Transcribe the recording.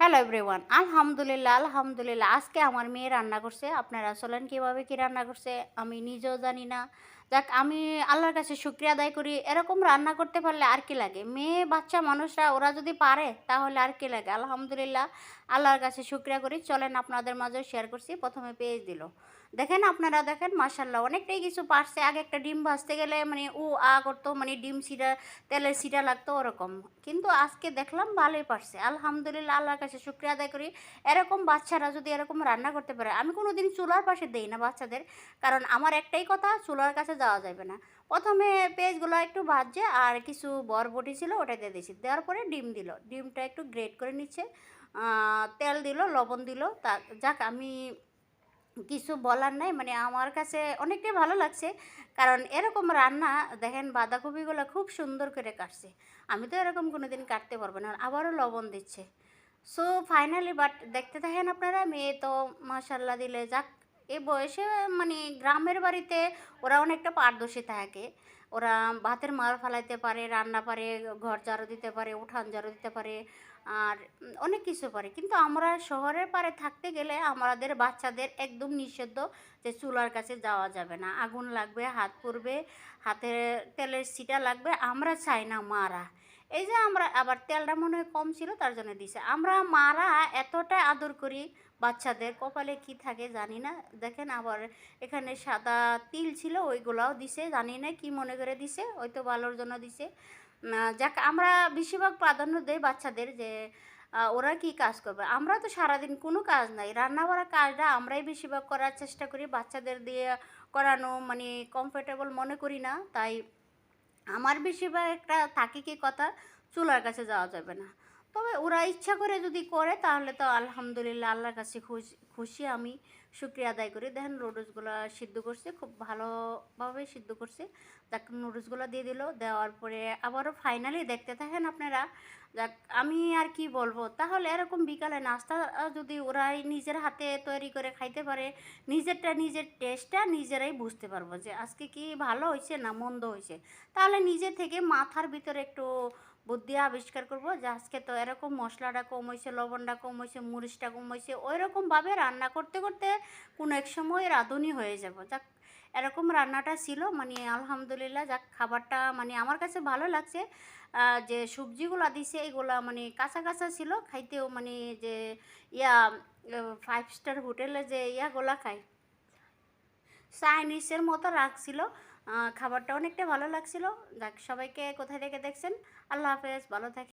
Hello everyone, আলহামদুলিল্লাহ আলহামদুলিল্লাহ। আজকে আমার মেয়ে রান্না করছে। আপনারা চলেন কীভাবে কী রান্না করছে আমি নিজেও জানি না। যাক, আমি আল্লাহর কাছে শুকরিয়া আদায় করি। এরকম রান্না করতে পারলে আর কি লাগে? মেয়ে বাচ্চা মানুষরা ওরা যদি পারে তাহলে আর কি লাগে? আলহামদুলিল্লাহ, আল্লাহর কাছে শুকরিয়া করি। চলেন আপনাদের মাঝেও শেয়ার করছি। প্রথমে পেঁয়াজ দিল। দেখেন, আপনারা দেখেন, মাশাআল্লাহ অনেকটাই কিছু পারছে। আগে একটা ডিম ভাজতে গেলে মানে করতো, মানে ডিম ছিঁড়া, তেলের ছিটা লাগতো ওরকম। কিন্তু আজকে দেখলাম ভালোই পারছে। আলহামদুলিল্লাহ, আল্লাহর কাছে শুকরিয়া আদায় করি। এরকম বাচ্চারা যদি এরকম রান্না করতে পারে, আমি কোনোদিন চুলার পাশে দেই না বাচ্চাদের। কারণ আমার একটাই কথা, চুলার কাছে যাওয়া যাবে না। প্রথমে পেঁয়াজগুলো একটু ভাজছে আর কিছু বরবটি ছিল ওটা দিয়ে দিয়েছি। দেওয়ার পরে ডিম দিল। ডিমটা একটু গ্রেট করে নিচ্ছে। তেল দিল, লবণ দিল। তা যাক, আমি কিছু বলার নাই, মানে আমার কাছে অনেকটাই ভালো লাগছে। কারণ এরকম রান্না দেখেন, বাঁধাকপিগুলো খুব সুন্দর করে কাটছে। আমি তো এরকম কোনোদিন কাটতে পারবো না। আবারও লবণ দিচ্ছে। সো ফাইনালি বাট দেখতে থাকেন আপনারা। মেয়ে তো মাশাল্লাহ দিলে যাক, এ বয়সে মানে গ্রামের বাড়িতে ওরা অনেকটা পারদর্শী থাকে। ওরা ভাতের মার ফালাইতে পারে, রান্না পারে, ঘর ঝাড়ু দিতে পারে, উঠান ঝাড়ু দিতে পারে, আর অনেক কিছু পারে। কিন্তু আমরা শহরের পাড়ে থাকতে গেলে আমাদের বাচ্চাদের একদম নিষিদ্ধ যে চুলার কাছে যাওয়া যাবে না, আগুন লাগবে, হাত পুড়বে, হাতে তেলের ছিটা লাগবে। আমরা চাই না মারা। এই যে আমরা আবার তেলটা মনে হয় কম ছিল তার জন্য দিছে। আমরা মারা এতটা আদর করি বাচ্চাদের, কপালে কি থাকে জানি না। দেখেন, আবার এখানে সাদা তিল ছিল, ওইগুলাও দিছে, জানি না কি মনে করে দিছে, হয়তো ভালোর জন্য দিছে। যাক, আমরা বেশিরভাগ প্রাধান্য দেই বাচ্চাদের যে ওরা কি কাজ করবে। আমরা তো সারাদিন কোনো কাজ নাই, রান্না বাড়া কাজটা আমরাই বেশিরভাগ করার চেষ্টা করি। বাচ্চাদের দিয়ে করানো মানে কমফোর্টেবল মনে করি না। তাই আমার বেশিরভাগ একটা থাকে কি কথা, চুলার কাছে যাওয়া যাবে না। তবে ওরা ইচ্ছা করে যদি করে তাহলে তো আলহামদুলিল্লাহ, আল্লাহর কাছে খুশি খুশি আমি শুক্রিয়া আদায় করি। দেখেন, নুডলসগুলো সিদ্ধ করছে, খুব ভালোভাবে সিদ্ধ করছে। যাক, নুডলসগুলো দিয়ে দিল। দেওয়ার পরে আবারও ফাইনালি দেখতে থাকেন আপনারা। যাক, আমি আর কি বলবো, তাহলে এরকম বিকালে নাস্তা যদি ওরাই নিজের হাতে তৈরি করে খাইতে পারে, নিজের টেস্টটা নিজেরাই বুঝতে পারবো যে আজকে কি ভালো হয়েছে না মন্দ হয়েছে। তাহলে নিজে থেকে মাথার ভিতরে একটু বুদ্ধি আবিষ্কার করব যে আজকে তো এরকম মশলাটা কম হয়েছে, লবণটা কম হয়েছে, মরিচটা কম হয়েছে। ওই রকমভাবে রান্না করতে করতে কোনো এক সময় রাঁধুনি হয়ে যাব। যাক, এরকম রান্নাটা ছিল, মানে আলহামদুলিল্লাহ। যাক, খাবারটা মানে আমার কাছে ভালো লাগছে। যে সবজিগুলো দিছে এগুলা মানে কাঁচা কাঁচা ছিল, খাইতেও মানে যে ইয়া 5 স্টার হোটেলে যে ইয়াগুলা খায়, চাইনিজের মতো রাখছিল। খাবারটা অনেকটা ভালো লাগছিল। যাক, সবাইকে কোথায় থেকে দেখছেন, আল্লাহ হাফেজ, ভালো থাকেন।